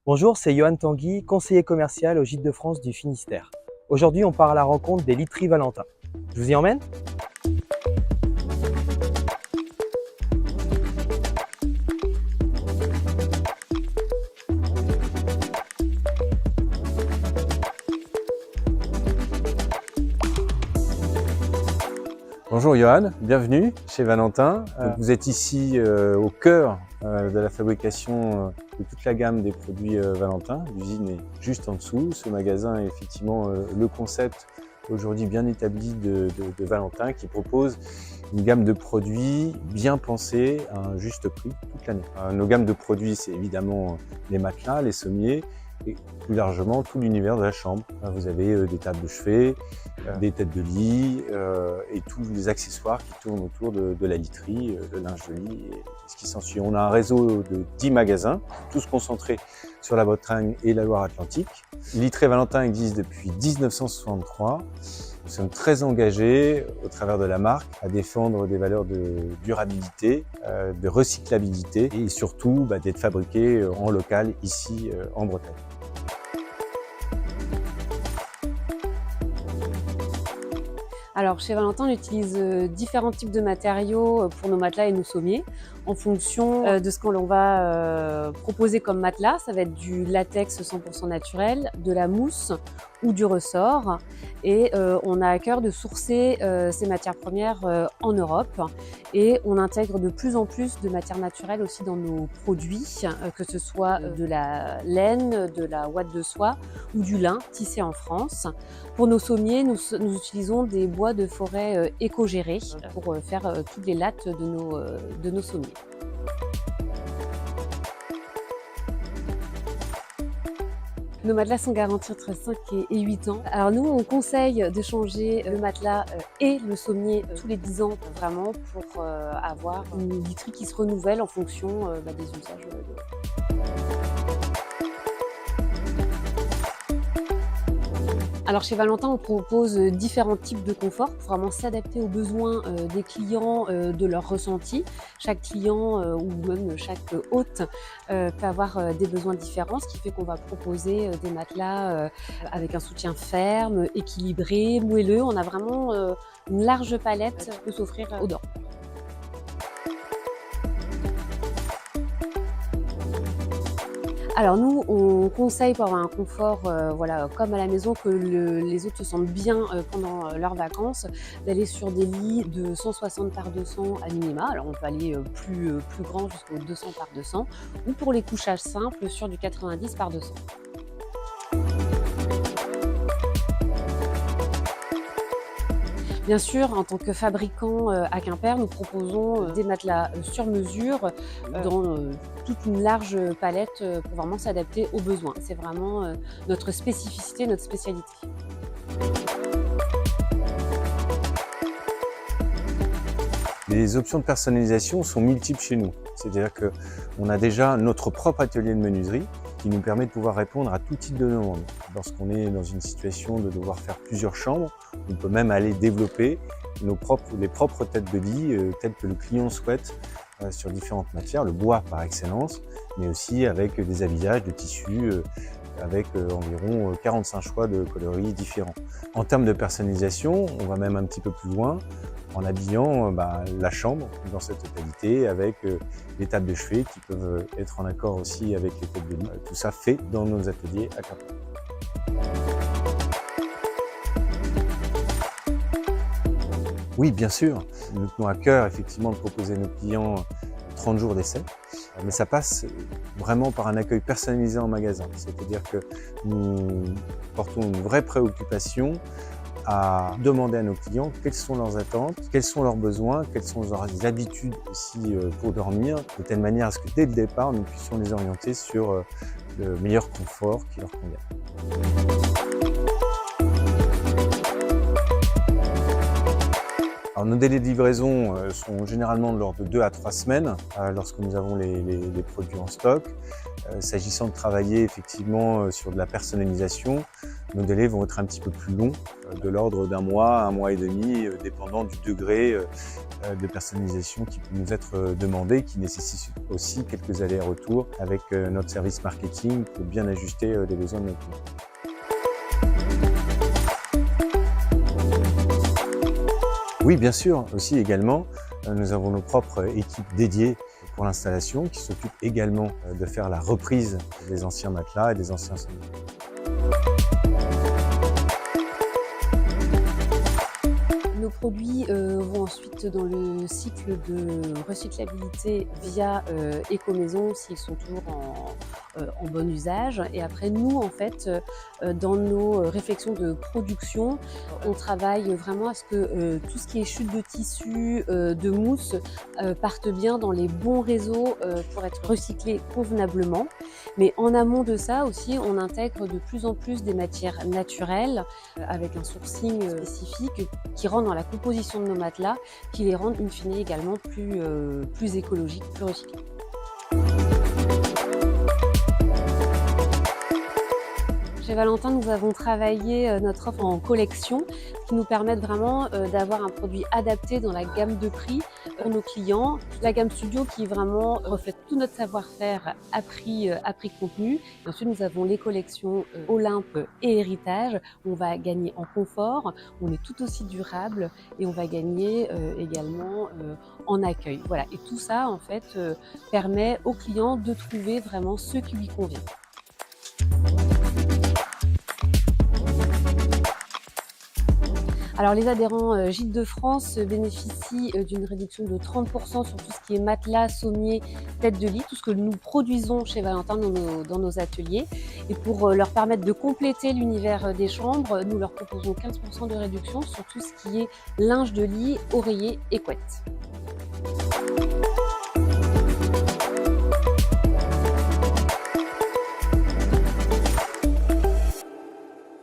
Bonjour, c'est Johan Tanguy, conseiller commercial au Gîtes de France du Finistère. Aujourd'hui, on part à la rencontre des literies Valentin. Je vous y emmène? Bonjour Johan, bienvenue chez Valentin. Vous êtes ici au cœur de la fabrication de toute la gamme des produits Valentin. L'usine est juste en dessous. Ce magasin est effectivement le concept aujourd'hui bien établi de Valentin qui propose une gamme de produits bien pensés à un juste prix toute l'année. Nos gammes de produits, c'est évidemment les matelas, les sommiers, et plus largement tout l'univers de la chambre. Vous avez des tables de chevet, des têtes de lit et tous les accessoires qui tournent autour de la literie, le linge de lit et ce qui s'ensuit. On a un réseau de 10 magasins, tous concentrés sur la Bretagne et la Loire-Atlantique. Literie Valentin existe depuis 1963. Nous sommes très engagés, au travers de la marque, à défendre des valeurs de durabilité, de recyclabilité et surtout d'être fabriqués en local ici en Bretagne. Alors chez Valentin, on utilise différents types de matériaux pour nos matelas et nos sommiers en fonction de ce qu'on va proposer comme matelas. Ça va être du latex 100% naturel, de la mousse ou du ressort. Et on a à cœur de sourcer ces matières premières en Europe. Et on intègre de plus en plus de matières naturelles aussi dans nos produits, que ce soit de la laine, de la ouate de soie ou du lin tissé en France. Pour nos sommiers, nous utilisons des bois de forêt éco-gérés pour faire toutes les lattes de nos sommiers. Nos matelas sont garantis entre 5 et 8 ans. Alors nous, on conseille de changer le matelas et le sommier tous les 10 ans, vraiment, pour avoir une literie qui se renouvelle en fonction des usages. Alors chez Valentin, on propose différents types de confort pour vraiment s'adapter aux besoins des clients, de leur ressenti. Chaque client ou même chaque hôte peut avoir des besoins différents, ce qui fait qu'on va proposer des matelas avec un soutien ferme, équilibré, moelleux. On a vraiment une large palette qui peut s'offrir aux dents. Alors nous, on conseille pour avoir un confort comme à la maison, que les hôtes se sentent bien pendant leurs vacances, d'aller sur des lits de 160 par 200 à minima. Alors on peut aller plus grand jusqu'au 200 par 200 ou pour les couchages simples sur du 90 par 200. Bien sûr, en tant que fabricant à Quimper, nous proposons des matelas sur mesure dans toute une large palette pour vraiment s'adapter aux besoins. C'est vraiment notre spécificité, notre spécialité. Les options de personnalisation sont multiples chez nous. C'est-à-dire qu'on a déjà notre propre atelier de menuiserie qui nous permet de pouvoir répondre à tout type de demande. Lorsqu'on est dans une situation de devoir faire plusieurs chambres, on peut même aller développer les propres têtes de lit telles que le client souhaite sur différentes matières, le bois par excellence, mais aussi avec des habillages de tissus avec environ 45 choix de coloris différents. En termes de personnalisation, on va même un petit peu plus loin en habillant la chambre dans sa totalité avec les tables de chevet qui peuvent être en accord aussi avec les têtes de lit. Tout ça fait dans nos ateliers à Quimper. Oui, bien sûr. Nous tenons à cœur effectivement de proposer à nos clients 30 jours d'essai, mais ça passe vraiment par un accueil personnalisé en magasin. C'est-à-dire que nous portons une vraie préoccupation à demander à nos clients quelles sont leurs attentes, quels sont leurs besoins, quelles sont leurs habitudes aussi pour dormir, de telle manière à ce que dès le départ, nous puissions les orienter sur le meilleur confort qui leur convient. Alors, nos délais de livraison sont généralement de l'ordre de 2 à 3 semaines lorsque nous avons les produits en stock. S'agissant de travailler effectivement sur de la personnalisation, nos délais vont être un petit peu plus longs, de l'ordre d'un mois, 1 mois et demi, dépendant du degré de personnalisation qui peut nous être demandé, qui nécessite aussi quelques allers-retours avec notre service marketing pour bien ajuster les besoins de nos clients. Oui, bien sûr, aussi également, nous avons nos propres équipes dédiées pour l'installation qui s'occupent également de faire la reprise des anciens matelas et des anciens sommiers. Nos produits vont ensuite dans le cycle de recyclabilité via Ecomaison s'ils sont toujours en bon usage. Et après, nous, en fait, dans nos réflexions de production, on travaille vraiment à ce que tout ce qui est chute de tissu, de mousse, parte bien dans les bons réseaux pour être recyclé convenablement. Mais en amont de ça aussi, on intègre de plus en plus des matières naturelles avec un sourcing spécifique qui rentre dans la composition de nos matelas, qui les rendent in fine également plus écologiques, plus recyclés. Chez Valentin, nous avons travaillé notre offre en collection, qui nous permettent vraiment d'avoir un produit adapté dans la gamme de prix pour nos clients. La gamme Studio qui vraiment reflète tout notre savoir-faire à prix contenu. Et ensuite, nous avons les collections Olympe et Héritage. On va gagner en confort, on est tout aussi durable et on va gagner également en accueil. Voilà. Et tout ça, en fait, permet aux clients de trouver vraiment ce qui lui convient. Alors les adhérents Gîtes de France bénéficient d'une réduction de 30% sur tout ce qui est matelas, sommier, tête de lit, tout ce que nous produisons chez Valentin dans nos ateliers. Et pour leur permettre de compléter l'univers des chambres, nous leur proposons 15% de réduction sur tout ce qui est linge de lit, oreiller et couette.